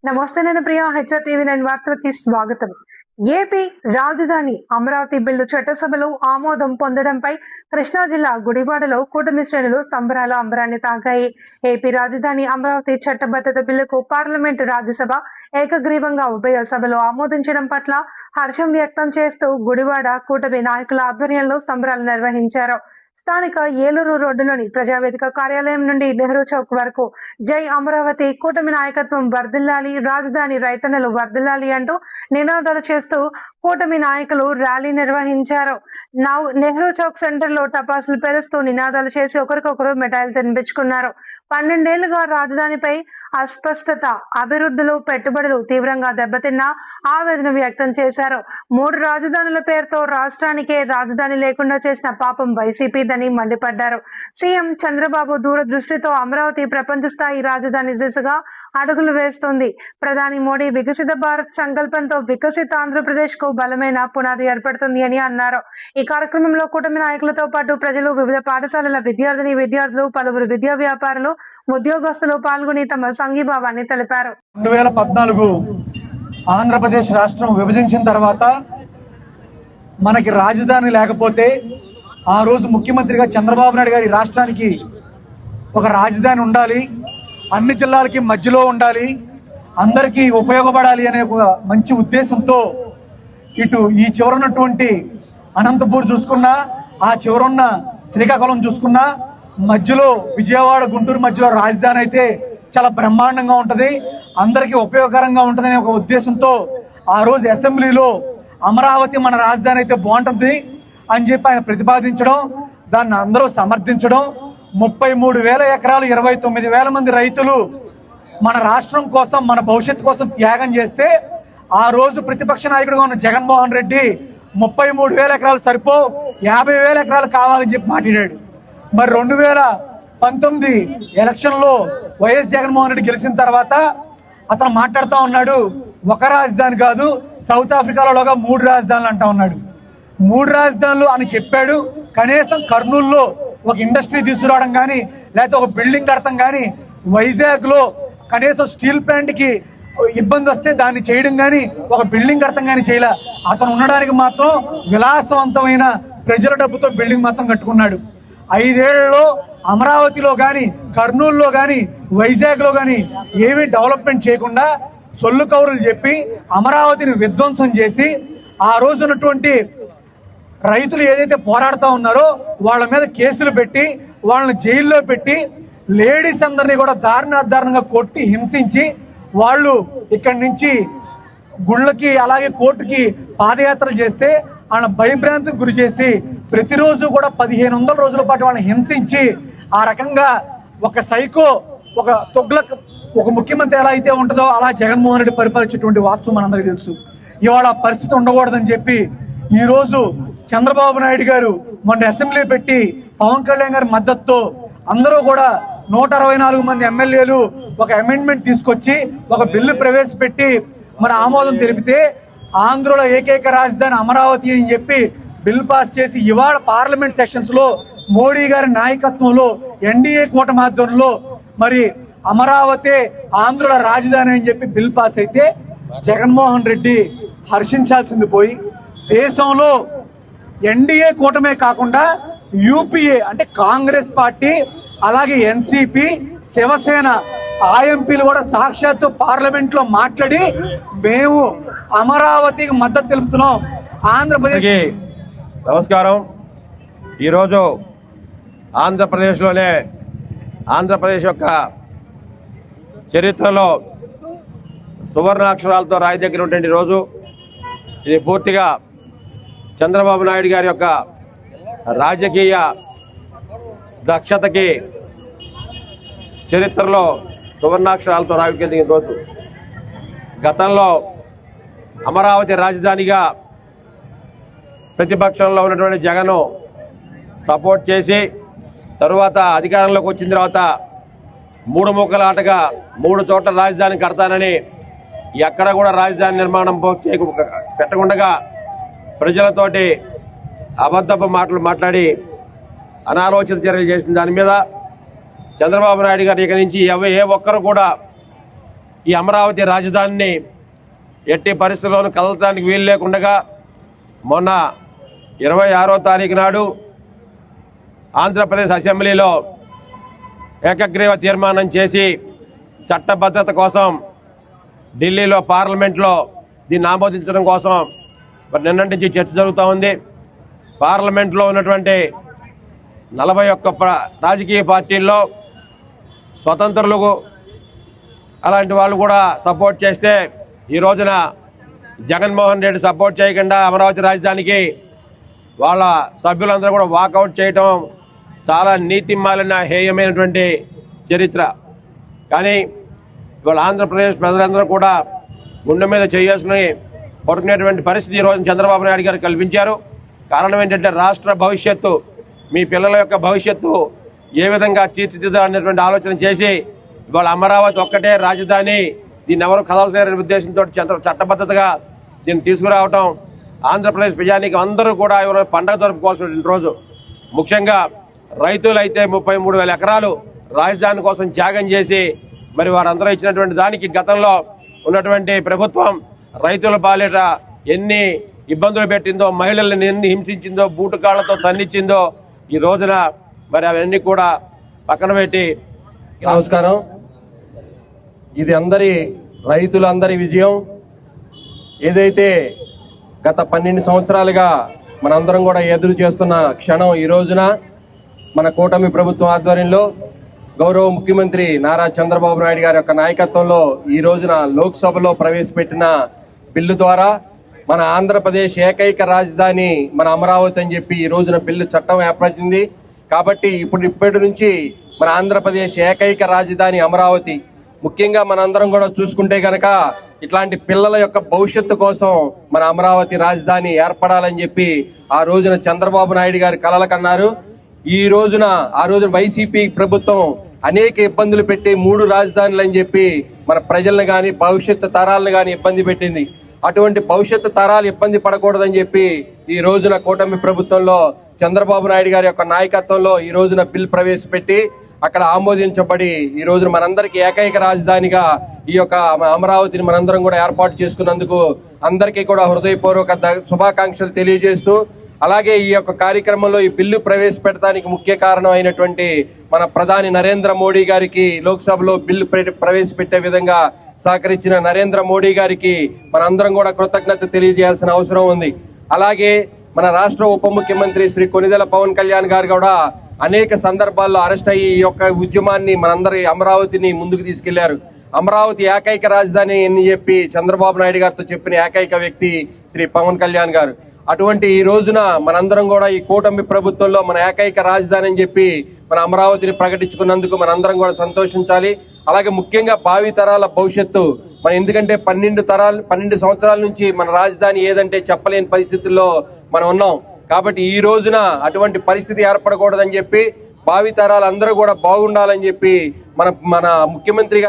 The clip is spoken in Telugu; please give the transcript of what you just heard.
నమస్తే, నేను ప్రియా. HRTV9 వార్తలకి స్వాగతం. ఏపీ రాజధాని అమరావతి బిల్లు చట్టసభలో ఆమోదం పొందడంపై కృష్ణా జిల్లా గుడివాడలో కూటమి శ్రేణులు సంబరాల అంబరాన్ని తాకాయి. ఏపీ రాజధాని అమరావతి చట్టబద్ధత బిల్లుకు పార్లమెంటు రాజ్యసభ ఏకగ్రీవంగా ఉభయ సభలో ఆమోదించడం పట్ల హర్షం వ్యక్తం చేస్తూ గుడివాడ కూటమి నాయకుల ఆధ్వర్యంలో సంబరాలు నిర్వహించారు. స్థానిక ఏలూరు రోడ్డులోని ప్రజావేదిక కార్యాలయం నుండి నెహ్రూ చౌక్ వరకు జై అమరావతి, కూటమి నాయకత్వం వర్ధిల్లాలి, రాజధాని రైతన్నలు వర్ధిల్లాలి అంటూ నినాదాలు చేస్తూ కూటమి నాయకులు ర్యాలీ నిర్వహించారు. నెహ్రూ చౌక్ సెంటర్ లో టపాసులు పేలుస్తూ నినాదాలు చేసి ఒకరికొకరు మిఠాయిలు తినిపించుకున్నారు. 12 ఏళ్లుగా రాజధానిపై అస్పష్టత, అభివృద్ధులు, పెట్టుబడులు తీవ్రంగా దెబ్బతిన్నా ఆవేదన వ్యక్తం చేశారు. 3 రాజధానుల పేరుతో రాష్ట్రానికే రాజధాని లేకుండా చేసిన పాపం వైసీపీదని మండిపడ్డారు. సీఎం చంద్రబాబు దూరదృష్టితో అమరావతి ప్రపంచ స్థాయి రాజధాని దిశగా అడుగులు వేస్తోంది. ప్రధాని మోడీ వికసిత భారత్ సంకల్పంతో వికసిత ఆంధ్రప్రదేశ్ కు బలమైన పునాది ఏర్పడుతుంది అని అన్నారు. ఈ కార్యక్రమంలో కూటమి నాయకులతో పాటు ప్రజలు, వివిధ పాఠశాలల విద్యార్థులు, పలువురు విద్యా వ్యాపారులు, ఉద్యోగస్తులు పాల్గొని తమ సంఘీభావాన్ని తెలిపారు. 2014 ఆంధ్రప్రదేశ్ రాష్ట్రం విభజించిన తర్వాత మనకి రాజధాని లేకపోతే ఆ రోజు ముఖ్యమంత్రిగా చంద్రబాబు నాయుడు గారి రాష్ట్రానికి ఒక రాజధాని ఉండాలి, అన్ని జిల్లాలకి మధ్యలో ఉండాలి, అందరికీ ఉపయోగపడాలి అనే ఒక మంచి ఉద్దేశంతో ఇటు ఈ చివరన్నటువంటి అనంతపూర్ చూసుకున్నా, ఆ చివరున్న శ్రీకాకుళం చూసుకున్నా, మధ్యలో విజయవాడ, గుంటూరు మధ్యలో రాజధాని అయితే చాలా బ్రహ్మాండంగా ఉంటుంది, అందరికీ ఉపయోగకరంగా ఉంటుందనే ఒక ఉద్దేశంతో ఆ రోజు అసెంబ్లీలో అమరావతి మన రాజధాని అయితే బాగుంటుంది అని చెప్పి ఆయన ప్రతిపాదించడం, దాన్ని అందరూ సమర్థించడం, 33,000 ఎకరాలు 29,000 మంది రైతులు మన రాష్ట్రం కోసం, మన భవిష్యత్తు కోసం త్యాగం చేస్తే ఆ రోజు ప్రతిపక్ష నాయకుడిగా ఉన్న జగన్మోహన్ రెడ్డి 33,000 ఎకరాలు సరిపో, 50,000 ఎకరాలు కావాలని చెప్పి మాట్లాడాడు. మరి 2019 ఎలక్షన్లో వైఎస్ జగన్మోహన్ రెడ్డి గెలిచిన తర్వాత అతను మాట్లాడుతూ ఉన్నాడు, ఒక రాజధాని కాదు, సౌత్ ఆఫ్రికాలోగా 3 రాజధానులు అంటా ఉన్నాడు. 3 రాజధానులు అని చెప్పాడు. కనీసం కర్నూలులో ఒక ఇండస్ట్రీ తీసుకురావడం కానీ, లేకపోతే ఒక బిల్డింగ్ కడతాం కానీ, వైజాగ్లో కనీసం స్టీల్ ప్లాంట్కి ఇబ్బంది వస్తే దాన్ని చేయడం కానీ, ఒక బిల్డింగ్ కడతాం కానీ చేయలే. అతను ఉండడానికి మాత్రం విలాసవంతమైన ప్రజల డబ్బుతో బిల్డింగ్ మాత్రం కట్టుకున్నాడు. 5 ఏళ్లలో అమరావతిలో కానీ, కర్నూలులో కానీ, వైజాగ్లో కానీ ఏమీ డెవలప్మెంట్ చేయకుండా సొల్లు కౌరులు చెప్పి అమరావతిని విధ్వంసం చేసి ఆ రోజు ఉన్నటువంటి రైతులు ఏదైతే పోరాడుతూ ఉన్నారో వాళ్ళ మీద కేసులు పెట్టి, వాళ్ళని జైల్లో పెట్టి, లేడీస్ అందరినీ కూడా దారుణంగా కొట్టి హింసించి, వాళ్ళు ఇక్కడి నుంచి గుళ్ళకి అలాగే కోర్టుకి పాదయాత్రలు చేస్తే వాళ్ళ భయభ్రాంతికి గురి చేసి ప్రతిరోజు కూడా 1500 రోజుల పాటు వాళ్ళని హింసించి, ఆ రకంగా ఒక సైకో, ఒక తొగ్లక్, ఒక ముఖ్యమంత్రి ఎలా అయితే ఉంటుందో అలా జగన్మోహన్ రెడ్డి పరిపాలించేటువంటి వాస్తవం మనందరికీ తెలుసు. ఇవాళ పరిస్థితి ఉండకూడదని చెప్పి ఈరోజు చంద్రబాబు నాయుడు గారు మొన్న అసెంబ్లీ పెట్టి పవన్ కళ్యాణ్ గారి మద్దతుతో అందరూ కూడా 164 మంది ఎమ్మెల్యేలు ఒక అమెండ్మెంట్ తీసుకొచ్చి ఒక బిల్లు ప్రవేశపెట్టి మన ఆమోదం తెలిపితే ఆంధ్రలో ఏకైక రాజధాని అమరావతి అని చెప్పి బిల్ పాస్ చేసి ఇవాళ పార్లమెంట్ సెషన్స్ లో మోడీ గారి నాయకత్వంలో ఎన్డీఏ కూటమి ఆధ్వర్యంలో మరి అమరావతి ఆంధ్రుల రాజధాని అని చెప్పి బిల్ పాస్ అయితే జగన్మోహన్ రెడ్డి హర్షించాల్సింది పోయి, దేశంలో ఎన్డీఏ కూటమే కాకుండా యూపీఏ అంటే కాంగ్రెస్ పార్టీ, అలాగే ఎన్సీపీ, శివసేన ఎంపీలు కూడా సాక్షాత్తు పార్లమెంట్ లో మాట్లాడి మేము అమరావతికి మద్దతు తెలుపుతున్నాం. ఆంధ్రప్రదేశ్ నమస్కారం. ఈరోజు ఆంధ్రప్రదేశ్లోనే ఆంధ్రప్రదేశ్ యొక్క చరిత్రలో సువర్ణాక్షరాలతో రాయి దగ్గర ఉన్నటువంటి రోజు ఇది. పూర్తిగా చంద్రబాబు నాయుడు గారి యొక్క రాజకీయ దక్షతకి చరిత్రలో సువర్ణాక్షరాలతో రావికెదిగిన రోజు. గతంలో అమరావతి రాజధానిగా ప్రతిపక్షంలో ఉన్నటువంటి జగన్ సపోర్ట్ చేసి తరువాత అధికారంలోకి వచ్చిన తర్వాత 3 ముక్కల ఆటగా 3 చోట్ల రాజధాని కడతానని ఎక్కడ కూడా రాజధాని నిర్మాణం పెట్టకుండా ప్రజలతోటి అబద్ధపు మాటలు మాట్లాడి అనాలోచిత చర్యలు చేసిన దాని మీద చంద్రబాబు నాయుడు గారు ఇక నుంచి ఏ ఒక్కరు కూడా ఈ అమరావతి రాజధానిని ఎట్టి పరిస్థితుల్లోనూ కదలటానికి వీలు లేకుండా మొన్న 26వ తారీఖు నాడు ఆంధ్రప్రదేశ్ అసెంబ్లీలో ఏకగ్రీవ తీర్మానం చేసి చట్టబద్ధత కోసం ఢిల్లీలో పార్లమెంట్లో దీన్ని ఆమోదించడం కోసం మరి నిన్నటి నుంచి చర్చ జరుగుతూ ఉంది. పార్లమెంట్లో ఉన్నటువంటి 41 రాజకీయ పార్టీల్లో స్వతంత్రులకు అలాంటి వాళ్ళు కూడా సపోర్ట్ చేస్తే ఈ రోజున జగన్మోహన్ రెడ్డి సపోర్ట్ చేయకుండా అమరావతి రాజధానికి వాళ్ళ సభ్యులందరూ కూడా వాకౌట్ చేయటం చాలా నీతిమాలిన హేయమైనటువంటి చరిత్ర. కానీ ఇవాళ ఆంధ్రప్రదేశ్ ప్రజలందరూ కూడా గుండె మీద చేసుకుని పడుకునేటువంటి పరిస్థితి ఈరోజు చంద్రబాబు నాయుడు గారు కల్పించారు. కారణం ఏంటంటే రాష్ట్ర భవిష్యత్తు, మీ పిల్లల యొక్క భవిష్యత్తు ఏ విధంగా తీర్చిదిద్దాలనేటువంటి ఆలోచన చేసి ఇవాళ అమరావతి ఒక్కటే రాజధాని, దీన్ని ఎవరు కదలలేరనే ఉద్దేశంతో చట్టబద్ధతగా దీన్ని తీసుకురావటం ఆంధ్రప్రదేశ్ ప్రజానికి అందరూ కూడా ఎవరో పండగ జరుపుకోవాల్సిన రోజు. ముఖ్యంగా రైతులైతే 33,000 ఎకరాలు రాజధాని కోసం త్యాగం చేసి మరి వారందరూ ఇచ్చినటువంటి దానికి గతంలో ఉన్నటువంటి ప్రభుత్వం రైతుల పాలిట ఎన్ని ఇబ్బందులు పెట్టిందో, మహిళల్ని ఎన్ని హింసించిందో, బూటుకాళ్లతో తన్నిచ్చిందో ఈ రోజున మరి అవన్నీ కూడా పక్కన పెట్టి. నమస్కారం. ఇది రైతులందరి విజయం. ఏదైతే గత 12 సంవత్సరాలుగా మనందరం కూడా ఎదురు చేస్తున్న క్షణం ఈ రోజున మన కూటమి ప్రభుత్వం ఆధ్వర్యంలో గౌరవ ముఖ్యమంత్రి నారా చంద్రబాబు నాయుడు గారి యొక్క నాయకత్వంలో ఈ రోజున లోక్సభలో ప్రవేశపెట్టిన బిల్లు ద్వారా మన ఆంధ్రప్రదేశ్ ఏకైక రాజధాని మన అమరావతి అని చెప్పి ఈ రోజున బిల్లు చట్టం ఏర్పడింది. కాబట్టి ఇప్పటి నుంచి మన ఆంధ్రప్రదేశ్ ఏకైక రాజధాని అమరావతి. ముఖ్యంగా మనందరం కూడా చూసుకుంటే గనక ఇట్లాంటి పిల్లల యొక్క భవిష్యత్తు కోసం మన అమరావతి రాజధాని ఏర్పడాలని చెప్పి ఆ రోజున చంద్రబాబు నాయుడు గారు కలలు కన్నారు. ఆ రోజున వైసీపీ ప్రభుత్వం అనేక ఇబ్బందులు పెట్టి 3 రాజధానులు అని చెప్పి మన ప్రజలను కానీ భవిష్యత్తు తరాలను కానీ ఇబ్బంది పెట్టింది. అటువంటి భవిష్యత్తు తరాలు ఇబ్బంది పడకూడదని చెప్పి ఈ రోజున కూటమి ప్రభుత్వంలో చంద్రబాబు నాయుడు గారి యొక్క నాయకత్వంలో ఈ రోజున బిల్ ప్రవేశపెట్టి అక్కడ ఆమోదించబడి ఈ రోజున మనందరికీ ఏకైక రాజధానిగా ఈ యొక్క అమరావతిని మనందరం కూడా ఏర్పాటు చేసుకున్నందుకు అందరికీ కూడా హృదయపూర్వక శుభాకాంక్షలు తెలియజేస్తూ, అలాగే ఈ యొక్క కార్యక్రమంలో ఈ బిల్లు ప్రవేశపెట్టడానికి ముఖ్య కారణం అయినటువంటి మన ప్రధాని నరేంద్ర మోడీ గారికి, లోక్సభలో బిల్లు ప్రవేశపెట్టే విధంగా సహకరించిన నరేంద్ర మోడీ గారికి మనందరం కూడా కృతజ్ఞత తెలియజేయాల్సిన అవసరం ఉంది. అలాగే మన రాష్ట్ర ఉప ముఖ్యమంత్రి శ్రీ కొనిదెల పవన్ కళ్యాణ్ గారు కూడా అనేక సందర్భాల్లో అరెస్ట్ అయ్యి ఈ యొక్క ఉద్యమాన్ని మనందరి అమరావతిని ముందుకు తీసుకెళ్లారు. అమరావతి ఏకైక రాజధాని అని చెప్పి చంద్రబాబు నాయుడు గారితో చెప్పిన ఏకైక వ్యక్తి శ్రీ పవన్ కళ్యాణ్ గారు. అటువంటి ఈ రోజున మనందరం కూడా ఈ కూటమి ప్రభుత్వంలో మన ఏకైక రాజధాని అని చెప్పి మన అమరావతిని ప్రకటించుకున్నందుకు మనందరం కూడా సంతోషించాలి. అలాగే ముఖ్యంగా భావి తరాల భవిష్యత్తు ఎందుకంటే 12 సంవత్సరాల నుంచి మన రాజధాని ఏదంటే చెప్పలేని పరిస్థితుల్లో మనం ఉన్నాం. కాబట్టి ఈ రోజున అటువంటి పరిస్థితి ఏర్పడకూడదని చెప్పి భావి తరాలు అందరూ కూడా బాగుండాలని చెప్పి మన ముఖ్యమంత్రి గారు